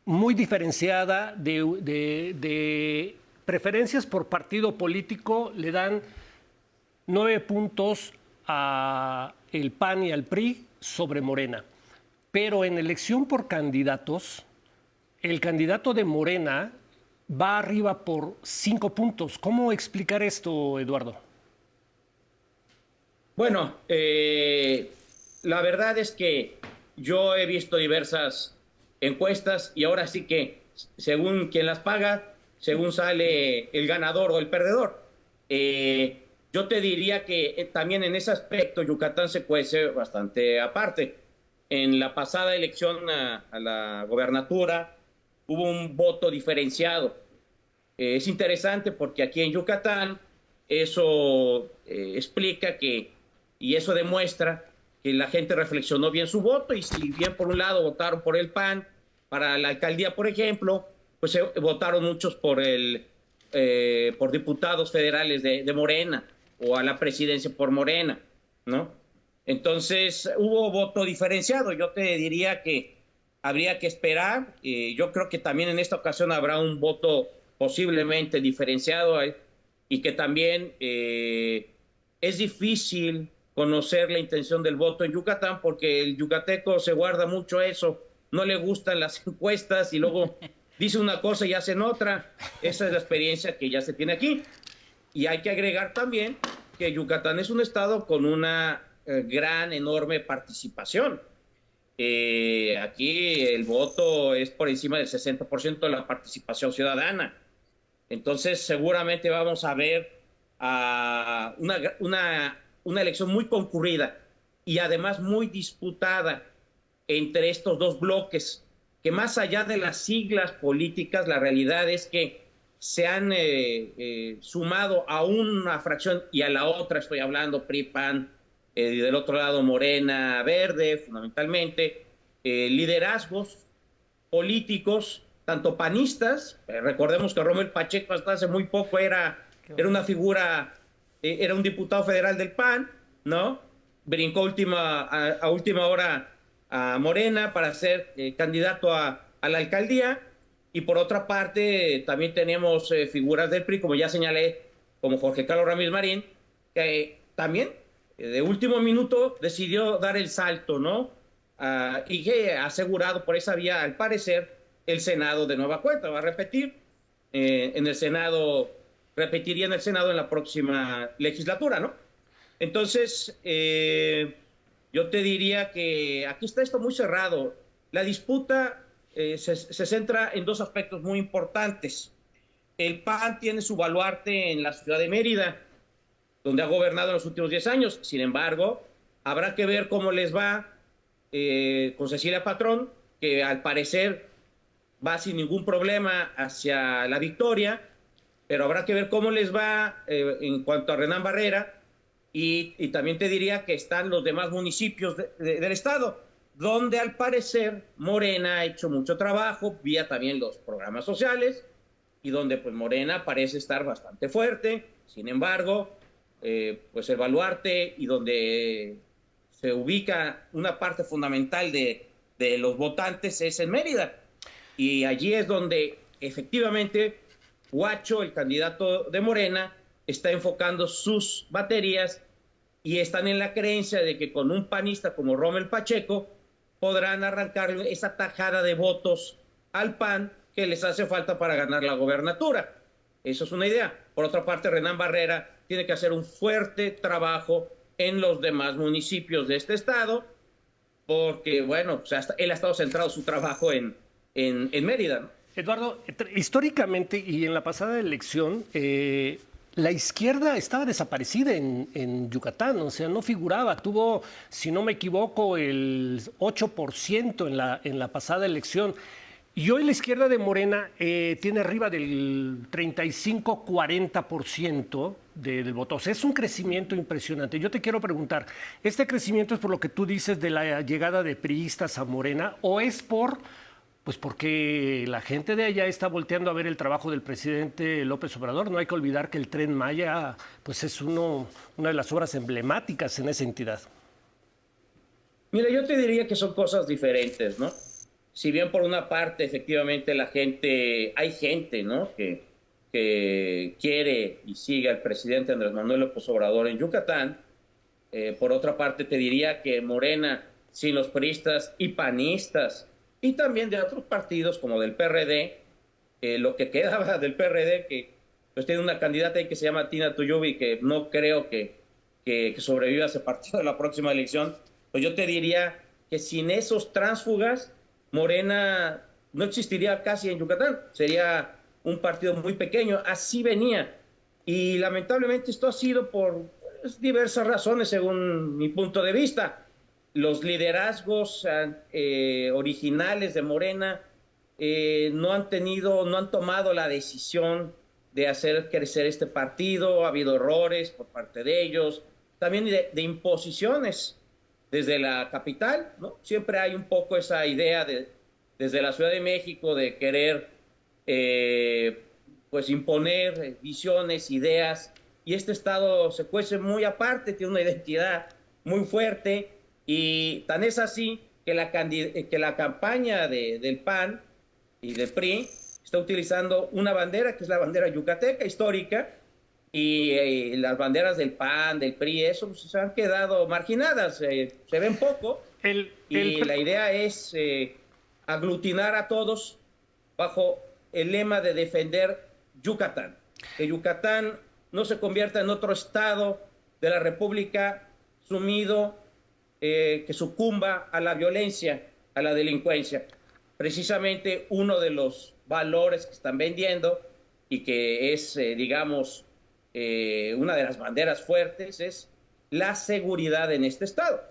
muy diferenciada de preferencias por partido político. Le dan 9 puntos a el PAN y al PRI sobre Morena. Pero en elección por candidatos, el candidato de Morena va arriba por 5 puntos. ¿Cómo explicar esto, Eduardo? Bueno, la verdad es que yo he visto diversas encuestas y ahora sí que según quien las paga, según sale el ganador o el perdedor. Yo te diría que también en ese aspecto Yucatán se cuece bastante aparte. En la pasada elección a la gobernatura hubo un voto diferenciado. Es interesante porque aquí en Yucatán eso explica que, y eso demuestra que la gente reflexionó bien su voto, y si bien por un lado votaron por el PAN para la alcaldía, por ejemplo, pues votaron muchos por diputados federales de Morena, o a la presidencia por Morena, ¿no? Entonces hubo voto diferenciado. Yo te diría que habría que esperar. Yo creo que también en esta ocasión habrá un voto posiblemente diferenciado, y que también es difícil conocer la intención del voto en Yucatán, porque el yucateco se guarda mucho eso, no le gustan las encuestas y luego dice una cosa y hacen otra. Esa es la experiencia que ya se tiene aquí. Y hay que agregar también que Yucatán es un estado con una gran, enorme participación. Aquí el voto es por encima del 60% de la participación ciudadana. Entonces seguramente vamos a ver una elección muy concurrida y además muy disputada entre estos dos bloques, que más allá de las siglas políticas, la realidad es que se han sumado a una fracción y a la otra, estoy hablando PRI, PAN, y del otro lado Morena, Verde, fundamentalmente, liderazgos políticos, tanto panistas. Recordemos que Rommel Pacheco hasta hace muy poco era una figura, era un diputado federal del PAN, ¿no? Brincó a última hora a Morena para ser candidato a la alcaldía. Y por otra parte, también tenemos figuras del PRI, como ya señalé, como Jorge Carlos Ramírez Marín, que también de último minuto decidió dar el salto, ¿no? Y que ha asegurado por esa vía, al parecer, el Senado de nueva cuenta. Va a repetir en el Senado, repetiría en el Senado en la próxima legislatura, ¿no? Entonces, yo te diría que aquí está esto muy cerrado. La disputa se centra en dos aspectos muy importantes. El PAN tiene su baluarte en la ciudad de Mérida, donde ha gobernado en los últimos 10 años. Sin embargo, habrá que ver cómo les va con Cecilia Patrón, que al parecer va sin ningún problema hacia la victoria, pero habrá que ver cómo les va en cuanto a Renán Barrera, y también te diría que están los demás municipios del estado, donde al parecer Morena ha hecho mucho trabajo, vía también los programas sociales, y donde pues Morena parece estar bastante fuerte. Sin embargo, pues el baluarte y donde se ubica una parte fundamental de los votantes es en Mérida. Y allí es donde efectivamente Huacho, el candidato de Morena, está enfocando sus baterías, y están en la creencia de que con un panista como Rommel Pacheco podrán arrancar esa tajada de votos al PAN que les hace falta para ganar la gobernatura. Eso es una idea. Por otra parte, Renán Barrera tiene que hacer un fuerte trabajo en los demás municipios de este estado, porque, bueno, o sea, él ha estado centrado su trabajo en Mérida, ¿no? Eduardo, históricamente y en la pasada elección, la izquierda estaba desaparecida en Yucatán, o sea, no figuraba. Tuvo, si no me equivoco, el 8% en la pasada elección. Y hoy la izquierda de Morena tiene arriba del 35-40% del voto. O sea, es un crecimiento impresionante. Yo te quiero preguntar, ¿este crecimiento es por lo que tú dices de la llegada de priistas a Morena, o es por Pues porque la gente de allá está volteando a ver el trabajo del presidente López Obrador. No hay que olvidar que el Tren Maya pues es una de las obras emblemáticas en esa entidad. Mira, yo te diría que son cosas diferentes, ¿no? Si bien por una parte, efectivamente, hay gente, ¿no? Que quiere y sigue al presidente Andrés Manuel López Obrador en Yucatán. Por otra parte, te diría que Morena, sin los priistas y panistas, y también de otros partidos como del PRD, lo que quedaba del PRD, que pues tiene una candidata ahí que se llama Tina Tuyubi, que no creo que sobreviva a ese partido de la próxima elección, pues yo te diría que sin esos tránsfugas, Morena no existiría casi en Yucatán, sería un partido muy pequeño, así venía. Y lamentablemente esto ha sido por diversas razones según mi punto de vista. Los liderazgos originales de Morena no han tomado la decisión de hacer crecer este partido. Ha habido errores por parte de ellos, también de imposiciones desde la capital, ¿no? Siempre hay un poco esa idea desde la Ciudad de México de querer pues imponer visiones, ideas, y este estado se cuece muy aparte, tiene una identidad muy fuerte. Y tan es así que la campaña del PAN y del PRI está utilizando una bandera que es la bandera yucateca histórica, y las banderas del PAN, del PRI, eso pues, se han quedado marginadas, se ven poco. La idea es aglutinar a todos bajo el lema de defender Yucatán, que Yucatán no se convierta en otro estado de la República sumido, que sucumba a la violencia, a la delincuencia. Precisamente uno de los valores que están vendiendo y que es, digamos, una de las banderas fuertes es la seguridad en este estado.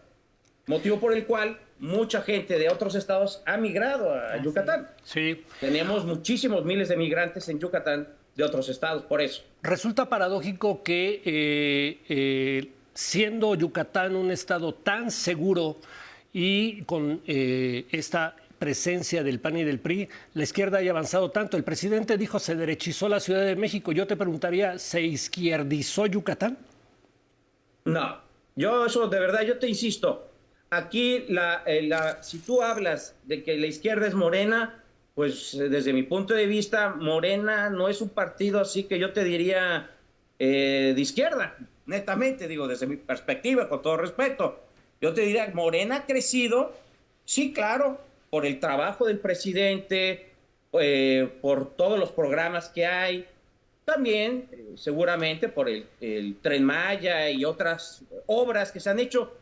Motivo por el cual mucha gente de otros estados ha migrado a Yucatán. Sí. Tenemos muchísimos miles de migrantes en Yucatán de otros estados, por eso. Resulta paradójico que siendo Yucatán un estado tan seguro y con esta presencia del PAN y del PRI, la izquierda haya avanzado tanto. El presidente dijo se derechizó la Ciudad de México. Yo te preguntaría, ¿se izquierdizó Yucatán? No, yo eso de verdad, yo te insisto, aquí si tú hablas de que la izquierda es Morena, pues desde mi punto de vista, Morena no es un partido así que yo te diría de izquierda. Netamente, digo, desde mi perspectiva, con todo respeto, yo te diría, Morena ha crecido, sí, claro, por el trabajo del presidente, por todos los programas que hay, también seguramente por el Tren Maya y otras obras que se han hecho,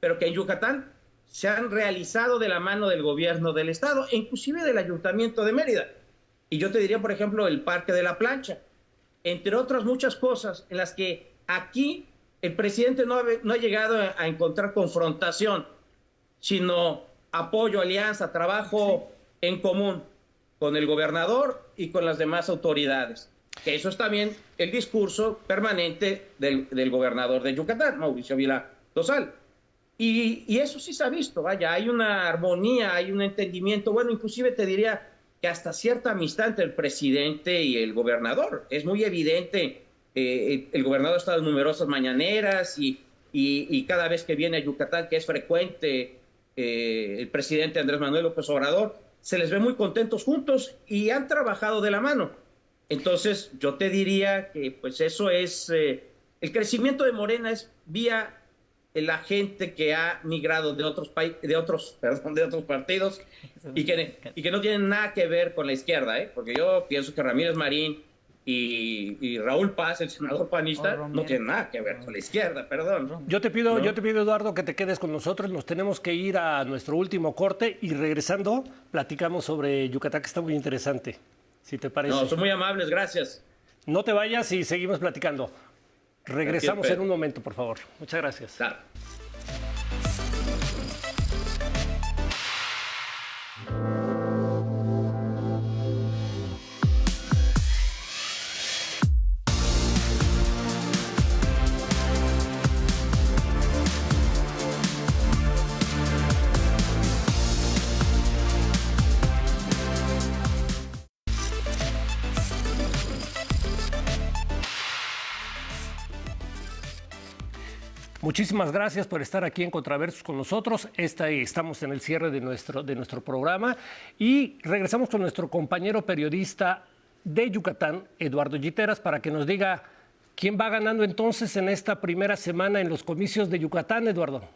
pero que en Yucatán se han realizado de la mano del gobierno del estado, inclusive del Ayuntamiento de Mérida. Y yo te diría, por ejemplo, el Parque de la Plancha, entre otras muchas cosas en las que aquí el presidente no ha llegado a encontrar confrontación, sino apoyo, alianza, trabajo en común con el gobernador y con las demás autoridades. Que eso es también el discurso permanente del gobernador de Yucatán, Mauricio Vila Dosal. Y eso sí se ha visto, vaya, hay una armonía, hay un entendimiento, bueno, inclusive te diría que hasta cierta amistad entre el presidente y el gobernador. Es muy evidente. El gobernador ha estado en numerosas mañaneras y cada vez que viene a Yucatán, que es frecuente, el presidente Andrés Manuel López Obrador, se les ve muy contentos juntos y han trabajado de la mano. Entonces, yo te diría que pues eso es, el crecimiento de Morena es vía la gente que ha migrado de otros partidos y que no tienen nada que ver con la izquierda, porque yo pienso que Ramírez Marín y Raúl Paz, el senador panista, no tienen nada que ver con la izquierda, perdón. Yo te pido, Eduardo, que te quedes con nosotros. Nos tenemos que ir a nuestro último corte y regresando platicamos sobre Yucatán, que está muy interesante, si te parece. No, son muy amables, gracias. No te vayas y seguimos platicando. Regresamos en un momento, por favor. Muchas gracias. Claro. Muchísimas gracias por estar aquí en Contraversos con nosotros. Estamos en el cierre de nuestro programa y regresamos con nuestro compañero periodista de Yucatán, Eduardo Giteras, para que nos diga quién va ganando entonces en esta primera semana en los comicios de Yucatán, Eduardo.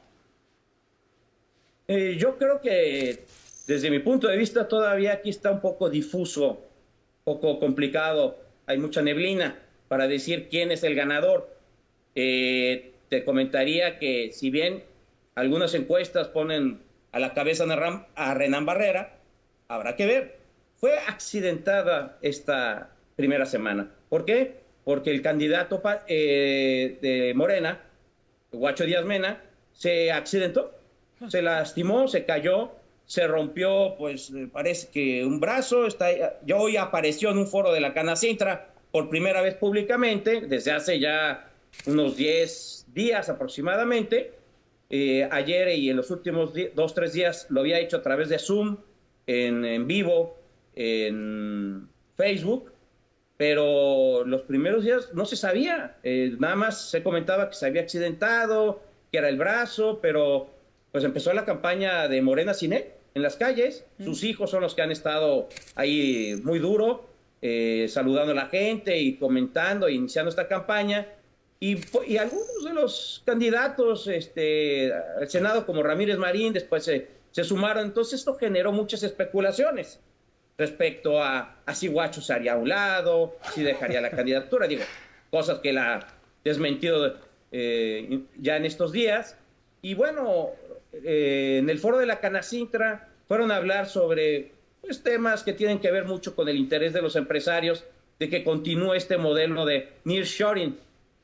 Yo creo que desde mi punto de vista todavía aquí está un poco difuso, un poco complicado. Hay mucha neblina para decir quién es el ganador. Te comentaría que si bien algunas encuestas ponen a la cabeza a Renán Barrera, habrá que ver. Fue accidentada esta primera semana. ¿Por qué? Porque el candidato de Morena, Guacho Díaz Mena, se accidentó, se lastimó, se cayó, se rompió, pues parece que un brazo. Ya hoy apareció en un foro de la Canacintra por primera vez públicamente, desde hace ya unos 10 días aproximadamente. Ayer y en los últimos 2, 3 días lo había hecho a través de Zoom, en vivo, en Facebook, pero los primeros días no se sabía, nada más se comentaba que se había accidentado, que era el brazo, pero pues empezó la campaña de Morena sin él en las calles. Sus hijos son los que han estado ahí muy duro, saludando a la gente y comentando, iniciando esta campaña. Y algunos de los candidatos al Senado, como Ramírez Marín, después se sumaron. Entonces esto generó muchas especulaciones respecto a si Guacho se haría a un lado, si dejaría la candidatura. Digo, cosas que la ha desmentido ya en estos días. Y bueno, en el foro de la Canacintra fueron a hablar sobre pues, temas que tienen que ver mucho con el interés de los empresarios de que continúe este modelo de nearshoring,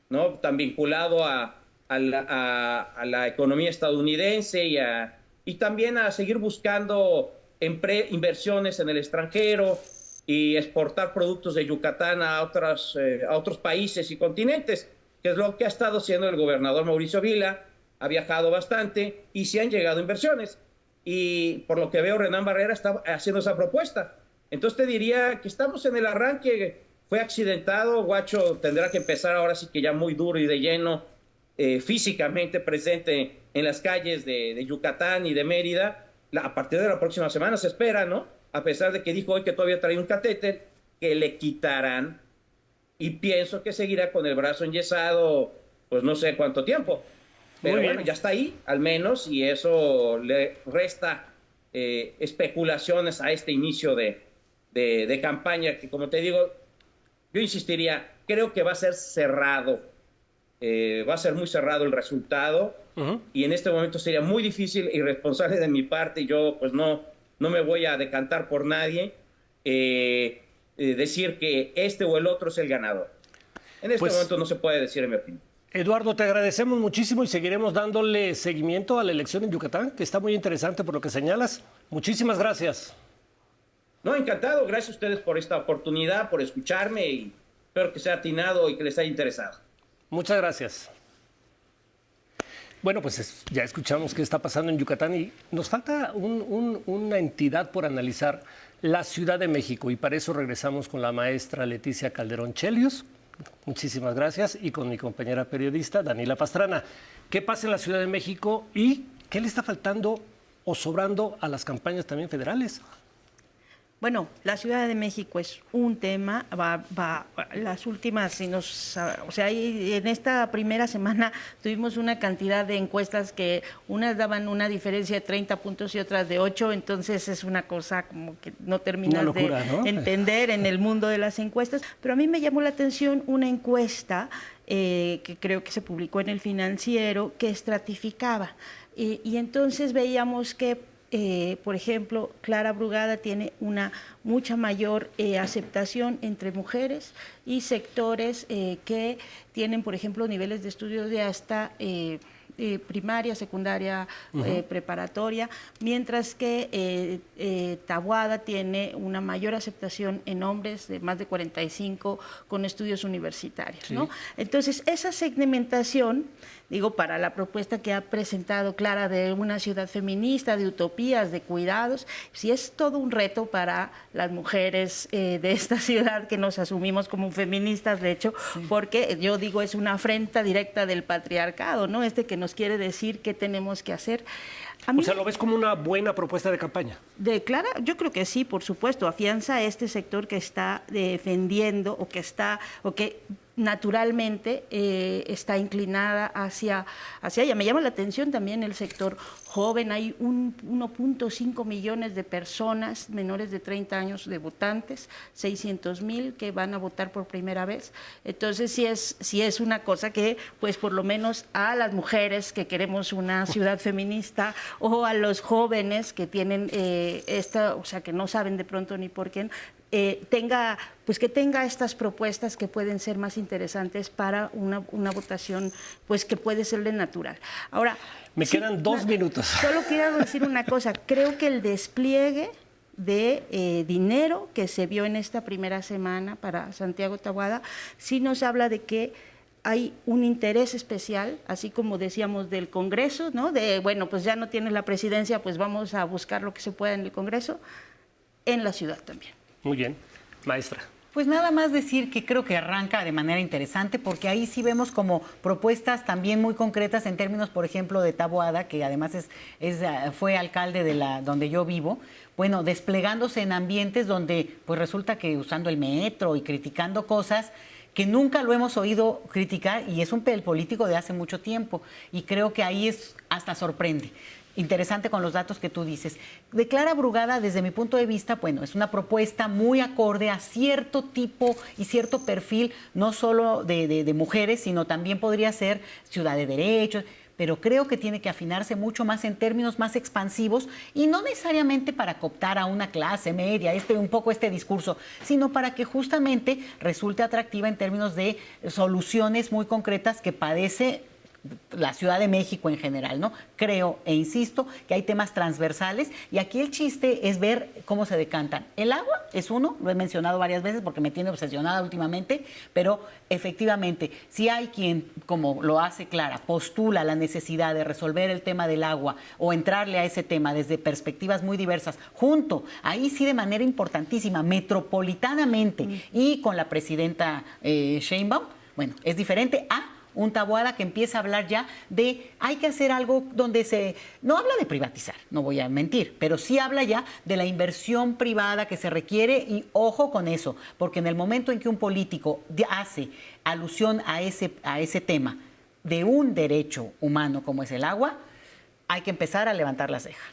¿no? Tan vinculado a la economía estadounidense y también a seguir buscando inversiones en el extranjero y exportar productos de Yucatán a otros países y continentes, que es lo que ha estado haciendo el gobernador Mauricio Vila. Ha viajado bastante y se han llegado inversiones. Y por lo que veo, Renán Barrera está haciendo esa propuesta. Entonces te diría que estamos en el arranque. Fue accidentado. Guacho tendrá que empezar ahora sí que ya muy duro y de lleno, físicamente presente en las calles de Yucatán y de Mérida. A partir de la próxima semana se espera, ¿no? A pesar de que dijo hoy que todavía trae un catéter, que le quitarán. Y pienso que seguirá con el brazo enyesado, pues no sé cuánto tiempo. Pero bueno, ya está ahí, al menos, y eso le resta especulaciones a este inicio de campaña, que como te digo, yo insistiría, creo que va a ser cerrado, va a ser muy cerrado el resultado, y en este momento sería muy difícil, irresponsable de mi parte, yo pues no me voy a decantar por nadie, decir que este o el otro es el ganador. En este momento no se puede decir, en mi opinión. Eduardo, te agradecemos muchísimo y seguiremos dándole seguimiento a la elección en Yucatán, que está muy interesante por lo que señalas. Muchísimas gracias. No, encantado. Gracias a ustedes por esta oportunidad, por escucharme y espero que sea atinado y que les haya interesado. Muchas gracias. Bueno, pues ya escuchamos qué está pasando en Yucatán y nos falta una entidad por analizar, la Ciudad de México, y para eso regresamos con la maestra Leticia Calderón Chelios. Muchísimas gracias. Y con mi compañera periodista, Daniela Pastrana. ¿Qué pasa en la Ciudad de México y qué le está faltando o sobrando a las campañas también federales? Bueno, la Ciudad de México es un tema, las últimas, o sea, en esta primera semana tuvimos una cantidad de encuestas que unas daban una diferencia de 30 puntos y otras de 8, entonces es una cosa como que no terminas locura, ¿no? Entender en el mundo de las encuestas, pero a mí me llamó la atención una encuesta que creo que se publicó en El Financiero, que estratificaba, y entonces veíamos que por ejemplo, Clara Brugada tiene una mucha mayor aceptación entre mujeres y sectores que tienen, por ejemplo, niveles de estudio de hasta primaria, secundaria, preparatoria, mientras que Taboada tiene una mayor aceptación en hombres de más de 45 con estudios universitarios, ¿no? Entonces, esa segmentación, digo, para la propuesta que ha presentado Clara de una ciudad feminista, de utopías, de cuidados, sí es todo un reto para las mujeres de esta ciudad que nos asumimos como feministas, de hecho, porque yo digo, es una afrenta directa del patriarcado, ¿no? Que nos quiere decir qué tenemos que hacer. O sea, ¿lo ves como una buena propuesta de campaña? De Clara, yo creo que sí, por supuesto, afianza a este sector que está defendiendo o que naturalmente está inclinada hacia ella. Me llama la atención también el sector joven. Hay 1.5 millones de personas menores de 30 años de votantes, 600,000 que van a votar por primera vez. Entonces, sí es una cosa que, pues, por lo menos a las mujeres que queremos una ciudad feminista o a los jóvenes que tienen o sea, que no saben de pronto ni por qué, que tenga estas propuestas que pueden ser más interesantes para una votación, pues, que puede serle natural. Ahora, me quedan 2 minutos. Solo quiero decir una cosa. Creo que el despliegue de dinero que se vio en esta primera semana para Santiago Taboada sí nos habla de que hay un interés especial, así como decíamos del Congreso, ¿no? Bueno, pues ya no tienes la presidencia, pues vamos a buscar lo que se pueda en el Congreso, en la ciudad también. Muy bien. Maestra. Pues nada más decir que creo que arranca de manera interesante, porque ahí sí vemos como propuestas también muy concretas en términos, por ejemplo, de Taboada, que además fue alcalde de donde yo vivo, bueno, desplegándose en ambientes donde pues resulta que usando el metro y criticando cosas que nunca lo hemos oído criticar, y es un papel político de hace mucho tiempo, y creo que ahí hasta sorprende. Interesante con los datos que tú dices. De Clara Brugada, desde mi punto de vista, bueno, es una propuesta muy acorde a cierto tipo y cierto perfil, no solo de mujeres, sino también podría ser ciudad de derechos, pero creo que tiene que afinarse mucho más en términos más expansivos, y no necesariamente para cooptar a una clase media, un poco este discurso, sino para que justamente resulte atractiva en términos de soluciones muy concretas que padece la Ciudad de México en general, ¿no? Creo e insisto que hay temas transversales, y aquí el chiste es ver cómo se decantan. El agua es uno, lo he mencionado varias veces porque me tiene obsesionada últimamente, pero efectivamente, si hay quien, como lo hace Clara, postula la necesidad de resolver el tema del agua o entrarle a ese tema desde perspectivas muy diversas, junto, ahí sí de manera importantísima, metropolitanamente, y con la presidenta Sheinbaum, bueno, es diferente a un Taboada que empieza a hablar ya de hay que hacer algo donde no habla de privatizar, no voy a mentir, pero sí habla ya de la inversión privada que se requiere, y ojo con eso, porque en el momento en que un político hace alusión a ese tema de un derecho humano como es el agua, hay que empezar a levantar la ceja.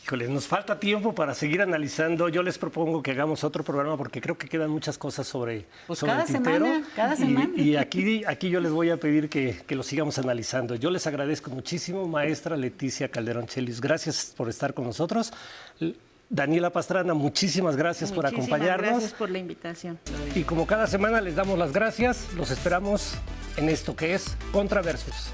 Híjole, nos falta tiempo para seguir analizando. Yo les propongo que hagamos otro programa porque creo que quedan muchas cosas sobre cada el tintero. Cada semana. Y aquí yo les voy a pedir que lo sigamos analizando. Yo les agradezco muchísimo, maestra Leticia Calderón Chelius. Gracias por estar con nosotros. Daniela Pastrana, muchísimas gracias por acompañarnos. Gracias por la invitación. Y como cada semana les damos las gracias, los esperamos en esto que es Contra Versus.